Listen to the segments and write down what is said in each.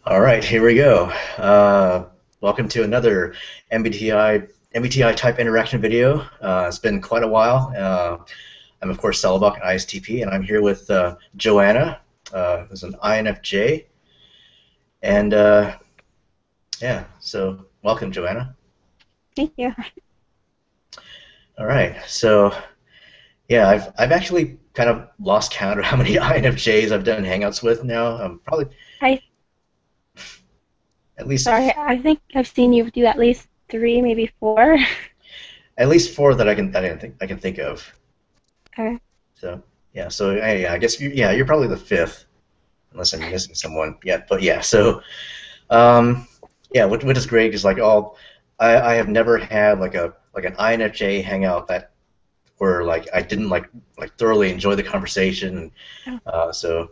All right, here we go. Welcome to another MBTI type interaction video. It's been quite a while. I'm of course Celebok, an ISTP, and I'm here with Joanna, who's an INFJ. And yeah, so welcome, Joanna. Thank you. All right, so yeah, I've actually kind of lost count of how many INFJs I've done hangouts with now. Probably I at least sorry, I think I've seen you do at least three, maybe four. four that I can think of. Okay. So yeah, so hey, I guess you're probably the fifth, unless I'm missing someone. Yeah, but yeah, so um, yeah, what is great is like I have never had like an INFJ hangout that where like I didn't like thoroughly enjoy the conversation. Oh, So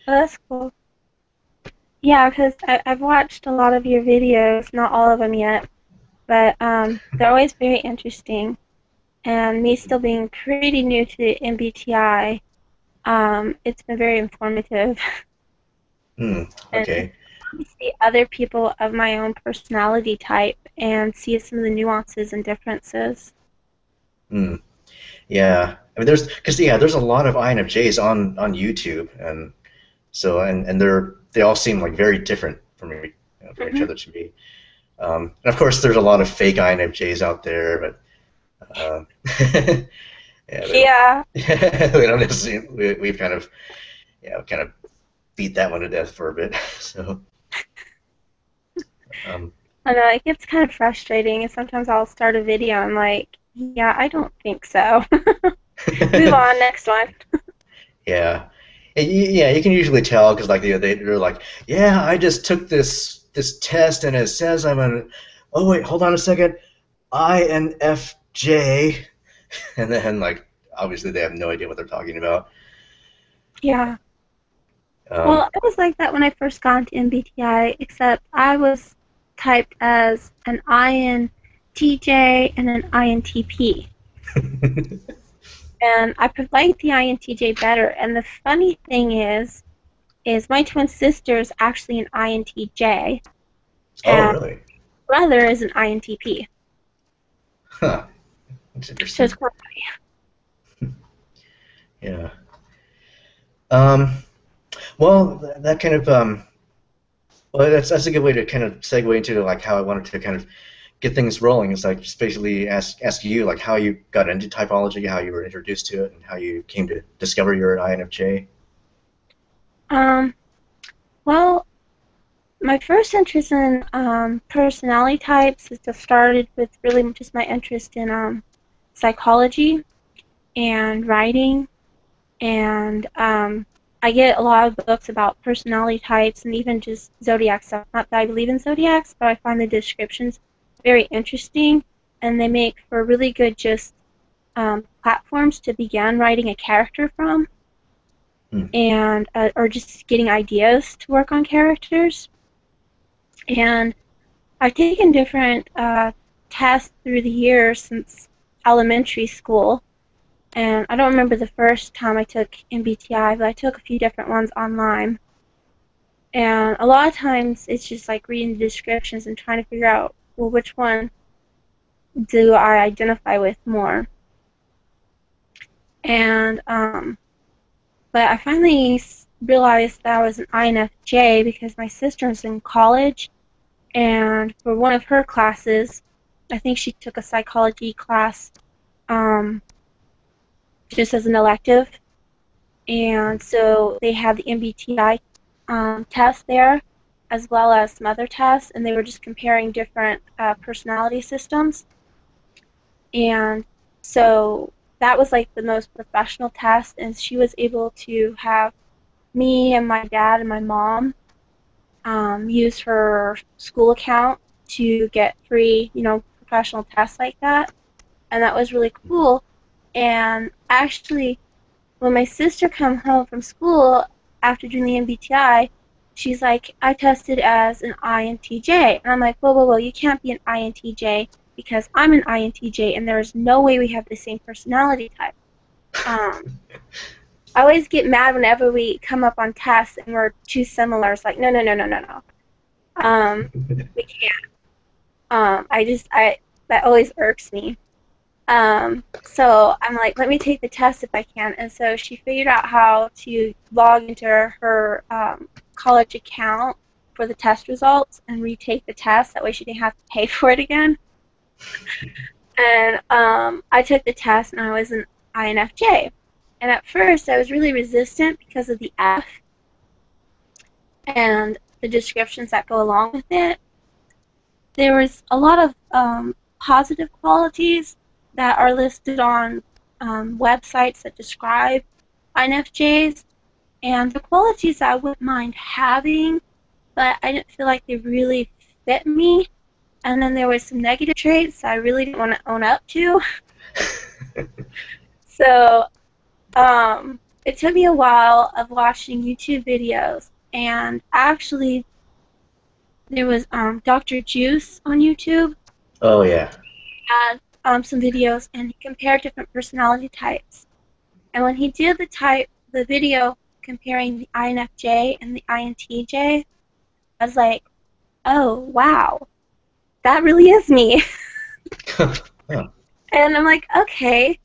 that's cool. Yeah, because I've watched a lot of your videos, not all of them yet, but they're always very interesting. And me still being pretty new to the MBTI, it's been very informative. And okay. I see other people of my own personality type and see some of the nuances and differences. Hmm. Yeah, I mean there's a lot of INFJs on YouTube, and so and they all seem like very different from each Hmm. other to me. And of course, there's a lot of fake INFJs out there, but yeah, they don't. Yeah. We don't necessarily. We've kind of beat that one to death for a bit. So, um, I know it gets kind of frustrating, and sometimes I'll start a video. I'm like, yeah, I don't think so. Move on, next one. yeah, yeah, you can usually tell because like they're like, yeah, I just took this test and it says I'm an. Oh wait, hold on a second. INFJ, and then like obviously they have no idea what they're talking about. Yeah. Um, Well, it was like that when I first got into MBTI, except I was typed as an INTJ and an INTP. And I liked the INTJ better. And the funny thing is my twin sister is actually an INTJ, oh and really? brother is an INTP. Huh. That's So it's interesting. quite Yeah. Um, well, that kind of well, that's a good way to kind of segue into like how I wanted to kind of get things rolling. It's like just basically ask you like how you got into typology, how you were introduced to it, and how you came to discover you're an INFJ. um well, my first interest in personality types is just started with really just my interest in psychology and writing, and I get a lot of books about personality types and even just zodiac stuff. Not that I believe in zodiacs, but I find the descriptions very interesting, and they make for really good just platforms to begin writing a character from, Hmm. and or just getting ideas to work on characters. And I've taken different tests through the years since elementary school, and I don't remember the first time I took MBTI, but I took a few different ones online. And a lot of times it's just like reading the descriptions and trying to figure out, well, which one do I identify with more? And but I finally realized that I was an INFJ because my sister was in college, and for one of her classes, I think she took a psychology class um, just as an elective, and so they had the MBTI test there, as well as some other tests, and they were just comparing different personality systems. And so that was like the most professional test, and she was able to have me and my dad and my mom use her school account to get free, professional tests like that, and that was really cool. And actually, when my sister come home from school after doing the MBTI, she's like, I tested as an INTJ. And I'm like, whoa, whoa, whoa, you can't be an INTJ because I'm an INTJ and there's no way we have the same personality type. Um, I always get mad whenever we come up on tests and we're too similar. It's like, no, no, no, no, no, no. We can't. That always irks me. So I'm like, let me take the test if I can. And so she figured out how to log into her college account for the test results and retake the test. That way she didn't have to pay for it again. And I took the test and I was an INFJ. And at first I was really resistant because of the F and the descriptions that go along with it. There was a lot of positive qualities that are listed on websites that describe INFJs, and the qualities I wouldn't mind having, but I didn't feel like they really fit me. And then there were some negative traits I really didn't want to own up to. So it took me a while of watching YouTube videos, and actually there was Dr. Juice on YouTube. Oh yeah. Had some videos, and he compared different personality types. And when he did the video comparing the INFJ and the INTJ, I was like, oh wow, that really is me. Huh. And I'm like, okay,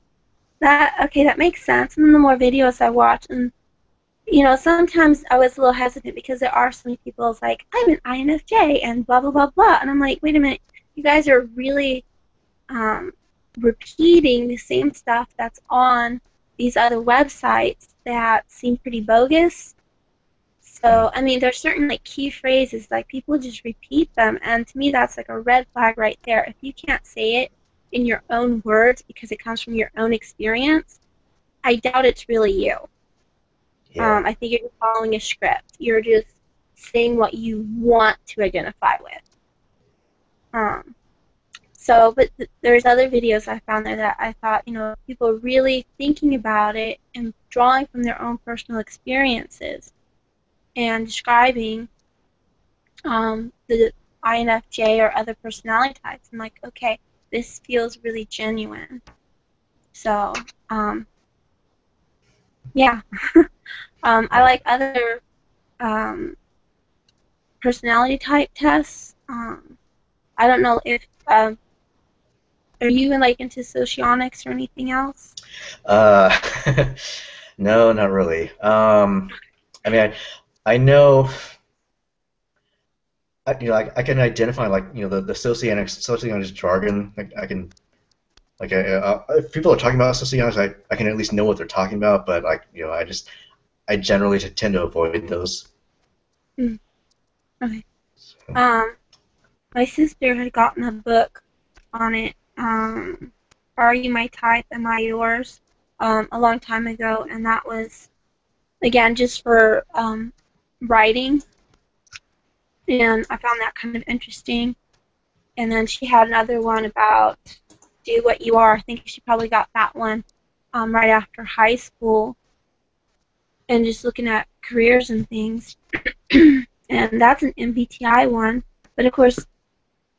that makes sense. And then the more videos I watch, and sometimes I was a little hesitant because there are so many people who's like, I'm an INFJ and blah blah blah blah, and I'm like, wait a minute, you guys are really repeating the same stuff that's on these other websites that seem pretty bogus. So, I mean, there's certain like key phrases, like people just repeat them, and to me that's like a red flag right there. If you can't say it in your own words because it comes from your own experience, I doubt it's really you. Yeah. I think you're just following a script. You're just saying what you want to identify with. But there's other videos I found there that I thought, people really thinking about it and drawing from their own personal experiences and describing the INFJ or other personality types. I'm like, okay, this feels really genuine. So, yeah. I like other personality type tests. I don't know if are you like into socionics or anything else? Uh, no, not really. I mean, I know, I can identify like the socionics jargon. Like I can if people are talking about socionics, I can at least know what they're talking about. But like I generally tend to avoid those. Mm, okay. So, My sister had gotten a book on it. Are You My Type? Am I Yours? A long time ago, and that was again just for writing, and I found that kind of interesting. And then she had another one about Do What You Are. I think she probably got that one right after high school, and just looking at careers and things. And that's an MBTI one, but of course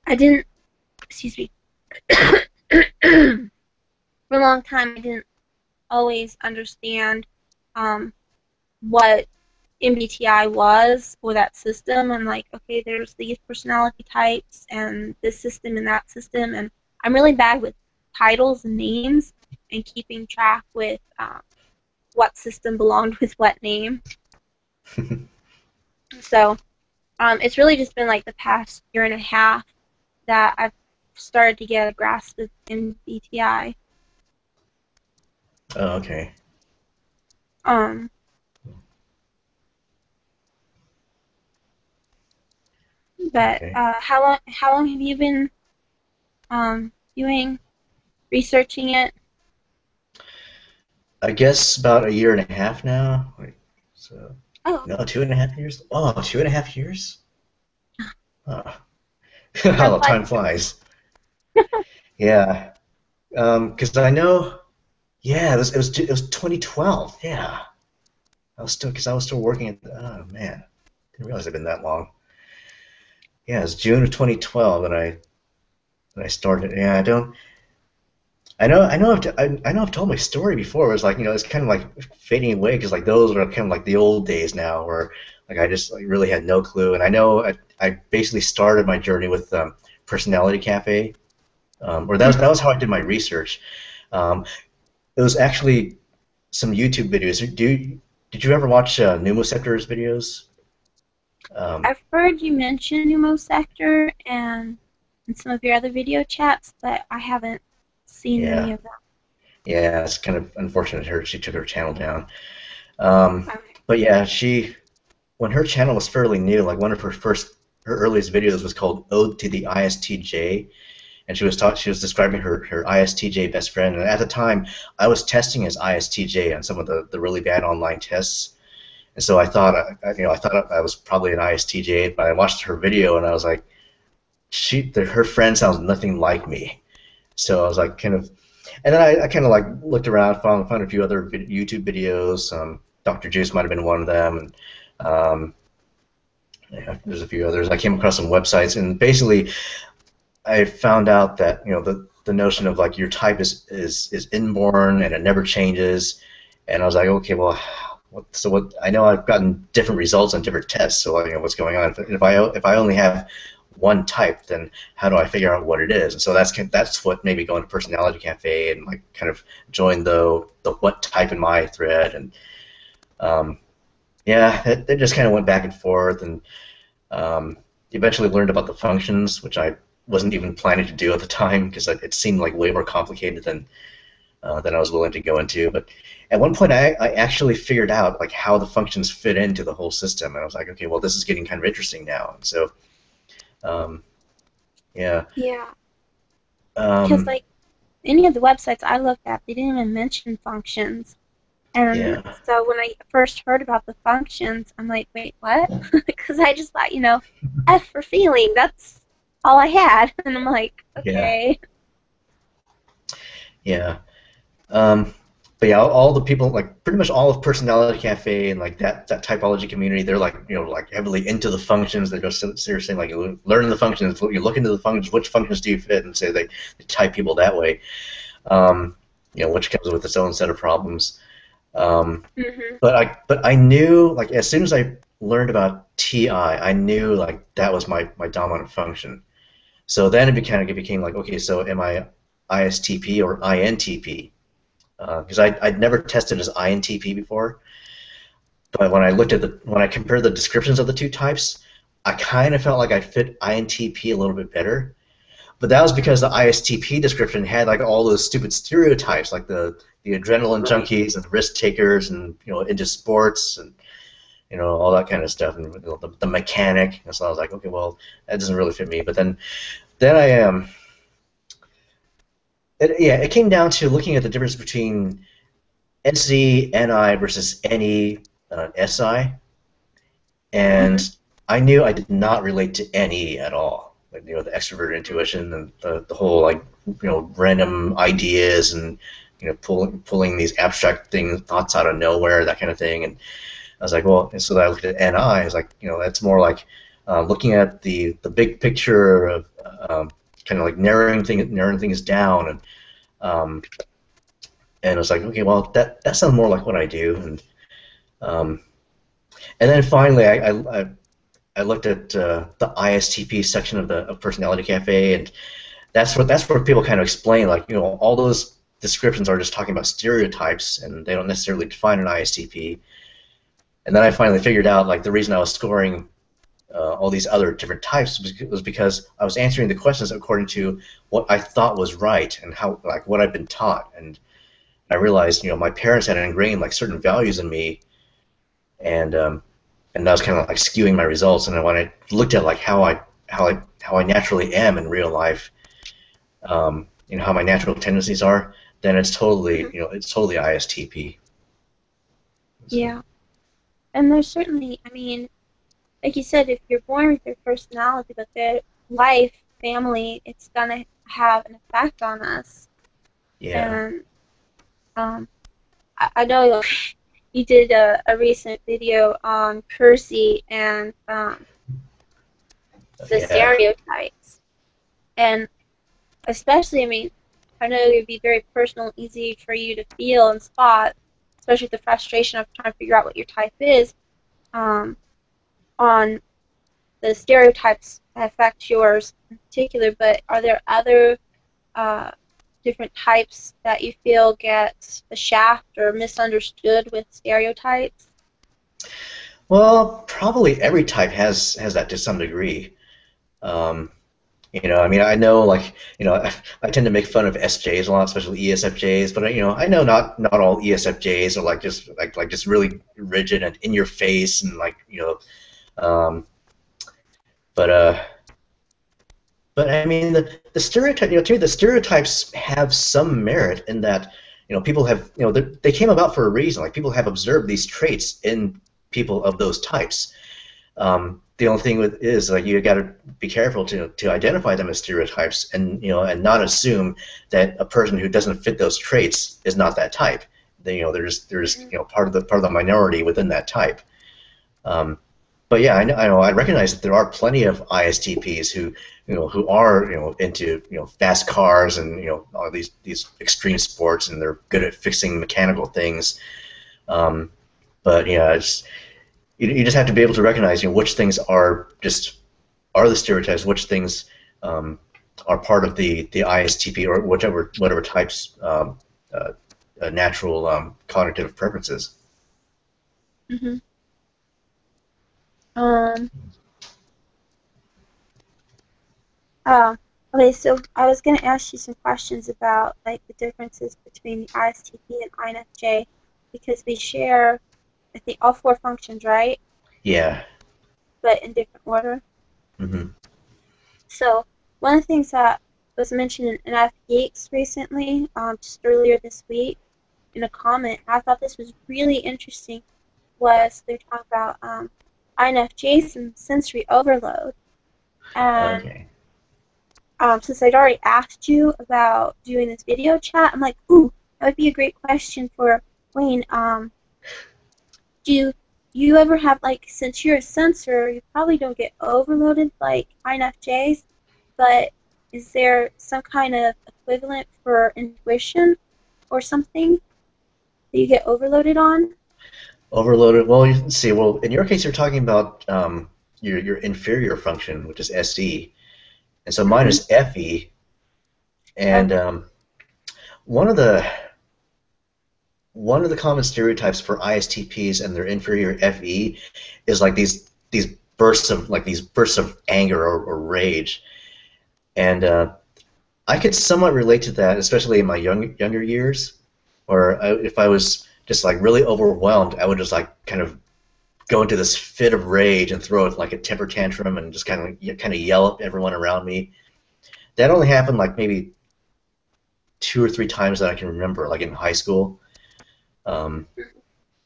I didn't. Excuse me. For a long time, I didn't always understand what MBTI was or that system. I'm like, okay, there's these personality types and this system and that system, and I'm really bad with titles and names and keeping track with what system belonged with what name. So it's really just been like the past year and a half that I've started to get a grasp of MBTI. oh, okay. Um, but Okay. how long have you been doing researching it? I guess about a year and a half now. Like, so Oh, no, 2.5 years. Oh, 2.5 years. Oh. time How flies. time flies. Yeah. Because I know. Yeah, it was 2012. Yeah, I was still working at. Oh man, didn't realize it'd been that long. Yeah, it was June of 2012 that I started. Yeah, I don't. I know I've told my story before. It was like, it's kind of like fading away because like those are kind of like the old days now, where like I just like really had no clue. And I know I basically started my journey with Personality Cafe, or that was how I did my research. Um, it was actually some YouTube videos. Did you ever watch Pneumoceptor's videos? Um, I've heard you mention Numo Sector and in some of your other video chats, but I haven't seen any yeah, of them. yeah, it's kind of unfortunate she took her channel down. Um, Okay. but yeah, when her channel was fairly new, like one of her earliest videos was called Ode to the ISTJ, and she was describing her ISTJ best friend, and at the time I was testing as ISTJ on some of the really bad online tests, and so I thought I thought I was probably an ISTJ, but I watched her video and I was like, her friend sounds nothing like me, so I was like kind of, and then I kind of like looked around, found a few other YouTube videos. Dr. Juice might have been one of them, and yeah, there's a few others. I came across some websites, and basically I found out that the notion of like your type is inborn and it never changes, and I was like, okay, well, what? I know I've gotten different results on different tests, so like, what's going on? If I only have one type, then how do I figure out what it is? And so that's what made me go into Personality Cafe and like kind of join the what type in my thread, and um, yeah, it just kind of went back and forth, and um, eventually learned about the functions, which I wasn't even planning to do at the time because it seemed like way more complicated than I was willing to go into. But at one point, I actually figured out like how the functions fit into the whole system, and I was like, okay, well, this is getting kind of interesting now. And so, um, yeah, Yeah, because um, like any of the websites I looked at, they didn't even mention functions. And yeah, so when I first heard about the functions, I'm like, wait, what? Because I just thought, F for feeling. That's all I had. And I'm like, yeah, okay. yeah. Um, but yeah, all the people, like pretty much all of Personality Cafe and like that typology community, they're like like heavily into the functions. They go seriously like you learn the functions, you look into the functions, which functions do you fit, and say they type people that way. Um, which comes with its own set of problems. Um, Hmm. but I knew like as soon as I learned about TI, I knew like that was my dominant function. So then it became like, okay, so am I ISTP or INTP? Because I'd never tested as INTP before, but when I compared the descriptions of the two types, I kind of felt like I fit INTP a little bit better. But that was because the ISTP description had like all those stupid stereotypes, like the adrenaline Right. junkies and the risk takers, and into sports and all that kind of stuff, and the mechanic. And so I was like, okay, well, that doesn't really fit me. But then I yeah, it came down to looking at the difference between NC, NI versus NE, SI, Hmm. and I knew I did not relate to NE at all. Like, the extrovert intuition and the whole like random ideas and pulling these abstract thoughts out of nowhere, that kind of thing. And I was like, well, and so I looked at NI. I was like, that's more like looking at the big picture of kind of like narrowing things down, um, and I was like, okay, well, that sounds more like what I do. Um, and then finally, I looked at the ISTP section of Personality Cafe, and that's where people kind of explain like all those descriptions are just talking about stereotypes, and they don't necessarily define an ISTP. And then I finally figured out like the reason I was scoring all these other different types was because I was answering the questions according to what I thought was right and how like what I've been taught. And I realized my parents had ingrained like certain values in me, and that was kind of like skewing my results. And then when I looked at like how I naturally am in real life, how my natural tendencies are, then Hmm. it's totally ISTP. So Yeah. And there's certainly, like you said, if you're born with your personality, but their life, family, it's gonna have an effect on us. yeah, And I know you did a recent video on Percy and the yeah, stereotypes, and especially, I know it would be very personal, easy for you to feel and spot, especially the frustration of trying to figure out what your type is, um, on the stereotypes that affect yours in particular. But are there other uh, different types that you feel get the shaft or misunderstood with stereotypes? Well, probably every type has that to some degree. Um, I mean, I know, like, I tend to make fun of SJs a lot, especially ESFJs. But I know not all ESFJs are like just really rigid and in your face and like um, but I mean the stereotype, too, the stereotypes have some merit in that people have they came about for a reason. Like people have observed these traits in people of those types. The only thing with is like you got to be careful to identify them as stereotypes, and and not assume that a person who doesn't fit those traits is not that type. There's part of the minority within that type. Um, but yeah, I know I recognize that there are plenty of ISTPs who are into fast cars and all these extreme sports, and they're good at fixing mechanical things. Um, but yeah, you just have to be able to recognize which things are the stereotypes, which things are part of the ISTP or whatever types natural cognitive preferences. Mm-hmm. Um, uh, okay, so I was going to ask you some questions about like the differences between the ISTP and INFJ because we share, I think, all four functions, right? Yeah. But in different order. Hmm. So one of the things that was mentioned in FGeeks recently, just earlier this week, in a comment, I thought this was really interesting, was they're talking about INFJs and sensory overload. And Okay. since I'd already asked you about doing this video chat, I'm like, ooh, that would be a great question for Wayne. Do you ever have, like, since you're a sensor, you probably don't get overloaded like INFJs, but is there some kind of equivalent for intuition or something that you get overloaded on? Overloaded. Well, you see. Well, in your case, you're talking about your inferior function, which is SE, and so mine Mm-hmm. is FE. And Okay. one of the one of the common stereotypes for ISTPs and their inferior FE is like these bursts of anger or rage, and I could somewhat relate to that, especially in my younger years, or if I was just like really overwhelmed, I would just like kind of go into this fit of rage and throw it like a temper tantrum and just kind of yell at everyone around me. That only happened like maybe two or three times that I can remember, like in high school. Um,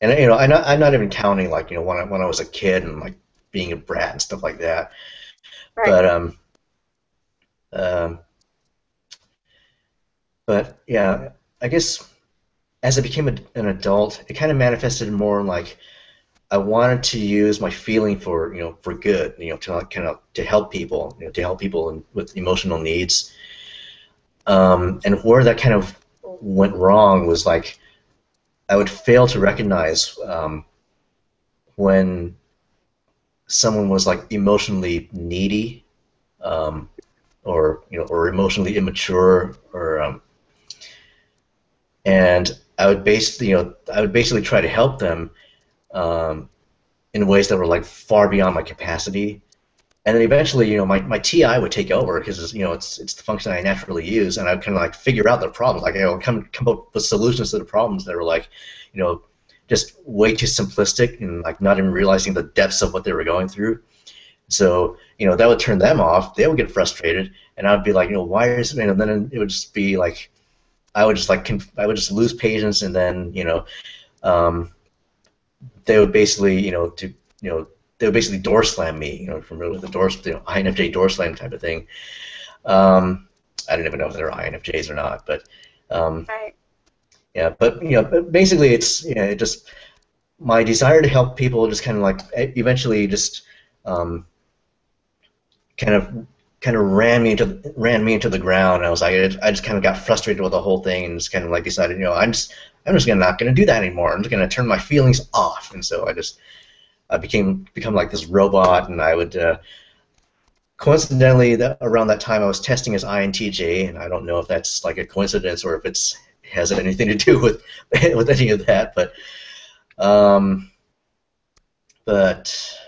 and I'm not even counting like when I was a kid and like being a brat and stuff like that. Right. But um, but yeah, I guess as I became an adult, it kind of manifested more like I wanted to use my feeling for for good, to like, kind of to help people, to help people with emotional needs. And where that kind of went wrong was like I would fail to recognize when someone was like emotionally needy, um, or or emotionally immature, or and I would basically try to help them um, in ways that were like far beyond my capacity. And then eventually, my TI would take over because it's the function I naturally use, and I'd kind of like figure out the problems, like come up with solutions to the problems that were like, you know, just way too simplistic and like not even realizing the depths of what they were going through. So that would turn them off. They would get frustrated, and I'd be like, why is it? And then it would just be like I would just lose patience, and then um, they would basically you know they would basically door slam me, from with the door, INFJ door slam type of thing. I don't even know if they're INFJs or not, but um, Right. yeah, but but basically it's it just my desire to help people just kind of like eventually just um, kind of kind of ran me into the ground. I was like, I just kind of got frustrated with the whole thing, and just kind of like decided, I'm just not gonna do that anymore. I'm just gonna turn my feelings off. And so I become like this robot, and I would coincidentally around that time I was testing as INTJ, and I don't know if that's like a coincidence or if it's has anything to do with with any of that, um, but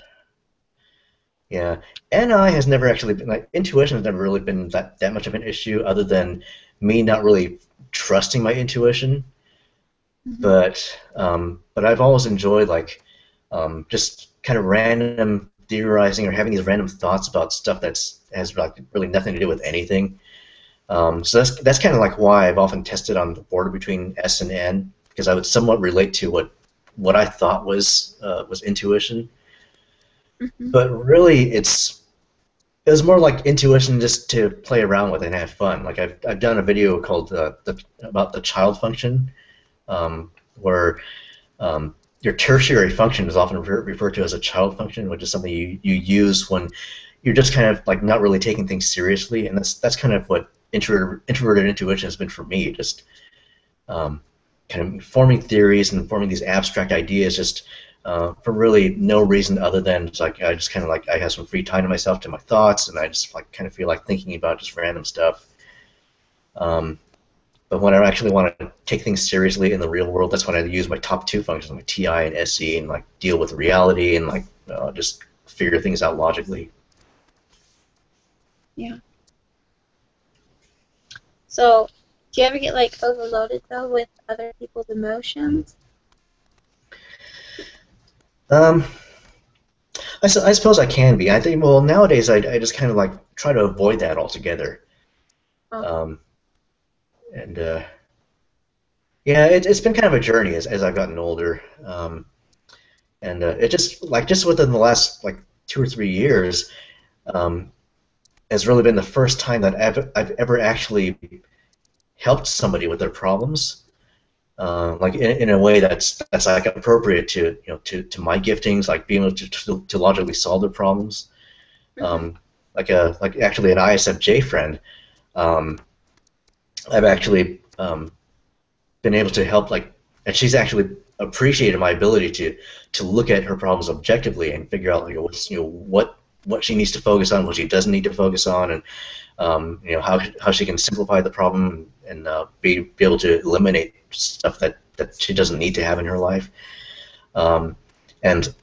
yeah, NI has never actually been like intuition has never really been that much of an issue, other than me not really trusting my intuition. Mm-hmm. But I've always enjoyed like just kind of random theorizing or having these random thoughts about stuff that's has like really nothing to do with anything. So that's kind of like why I've often tested on the border between S and N, because I would somewhat relate to what I thought was intuition. Mm-hmm. But really, it was more like intuition just to play around with and have fun. Like I've done a video called about the child function, where your tertiary function is often referred to as a child function, which is something you use when you're just kind of like not really taking things seriously, and that's kind of what introverted intuition has been for me. Just kind of forming theories and forming these abstract ideas, just for really no reason other than it's like I just kind of like I have some free time to myself, to my thoughts, and I just like kind of feel like thinking about just random stuff. Um, but when I actually want to take things seriously in the real world, that's when I use my top two functions, like TI and SE, and like deal with reality and like just figure things out logically. Yeah. So, do you ever get like overloaded though with other people's emotions? Um, I suppose I can be. I think, well, nowadays I just kind of like try to avoid that altogether. Oh. Um, and yeah, it's been kind of a journey as I've gotten older. And it just within the last like 2 or 3 years, um, has really been the first time that I've ever actually helped somebody with their problems, like in a way that's like appropriate to to my giftings, like being able to logically solve their problems. Mm-hmm. Like actually an ISFJ friend, um, I've actually been able to help, like, and she's actually appreciated my ability to look at her problems objectively and figure out like what's what she needs to focus on, what she doesn't need to focus on, and how she can simplify the problem and be able to eliminate stuff that she doesn't need to have in her life. Um, and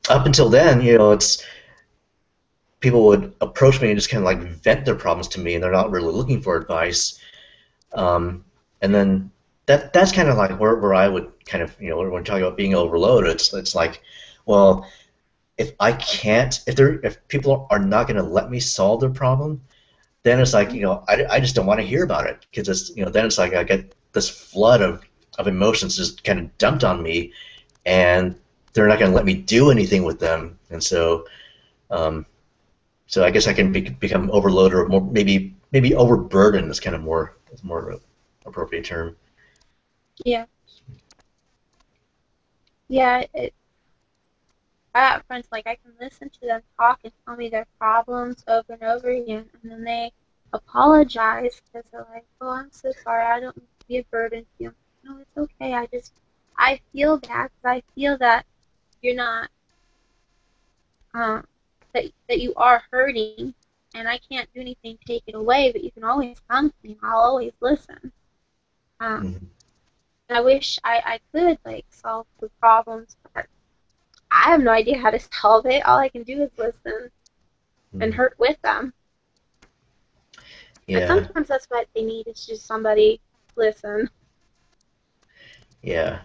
up until then, it's people would approach me and just kind of like vent their problems to me, and they're not really looking for advice. And then that's kind of like where I would kind of when we're talking about being overloaded, it's like, well, if I can't, if people are not going to let me solve their problem, then it's like I just don't want to hear about it, because it's then it's like I get this flood of emotions just kind of dumped on me, and they're not going to let me do anything with them, and um, so I guess I can become overloaded, or more maybe overburdened is kind of more appropriate term. Yeah. Yeah. I got friends like I can listen to them talk and tell me their problems over and over again, and then they apologize because they're like, "Oh, I'm so sorry. I don't mean to be a burden to you." No, it's okay. I feel bad because I feel that you're not that you are hurting, and I can't do anything to take it away. But you can always come to me. I'll always listen. Um, Mhm. and I wish I could like solve the problems, but I have no idea how to solve it. All I can do is listen and Mhm. hurt with them. And Yeah, sometimes that's what they need is just somebody to listen. yeah.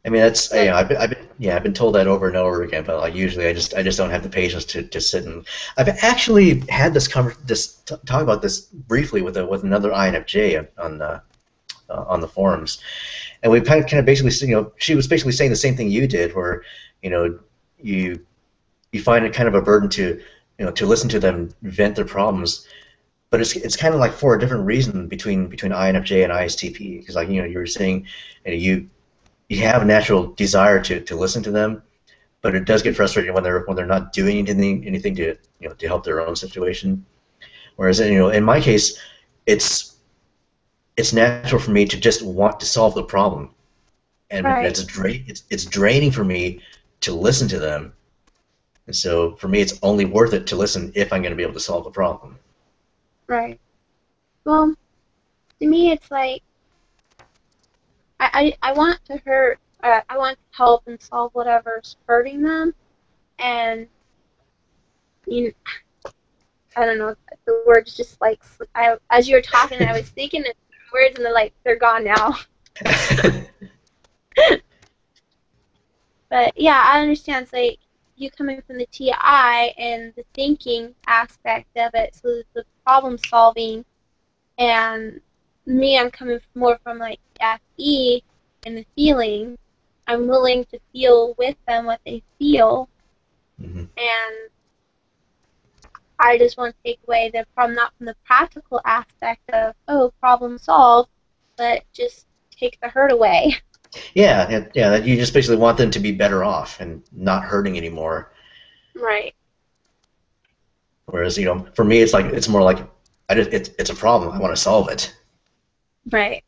I mean, that's But I've been told that over and over again, but like usually I just don't have the patience to sit and. I've actually had talk about this briefly with another INFJ on the forums, and we kind of basically she was basically saying the same thing you did, where you know you you find it kind of a burden to to listen to them vent their problems, but it's kind of like for a different reason between INFJ and ISTP, because like you were saying you have a natural desire to listen to them, but it does get frustrating when they're not doing anything to to help their own situation. Whereas in my case, it's it's natural for me to just want to solve the problem, and Right. it's draining for me to listen to them. And so for me, it's only worth it to listen if I'm going to be able to solve the problem. Right. Well, to me, it's like I want to hurt. I want to help and solve whatever's hurting them, and you know, I don't know. The words just like as you were talking, I was thinking of words, and they're gone now. But yeah, I understand. It's like you coming from the TI and the thinking aspect of it, so the problem solving, and me, I'm coming more from like FE and the feeling. I'm willing to feel with them what they feel, Hmm. and I just want to take away the problem, not from the practical aspect of, oh, problem solved, but just take the hurt away. Yeah. That you just basically want them to be better off and not hurting anymore. Right. Whereas for me, it's more like it's a problem. I want to solve it. Right.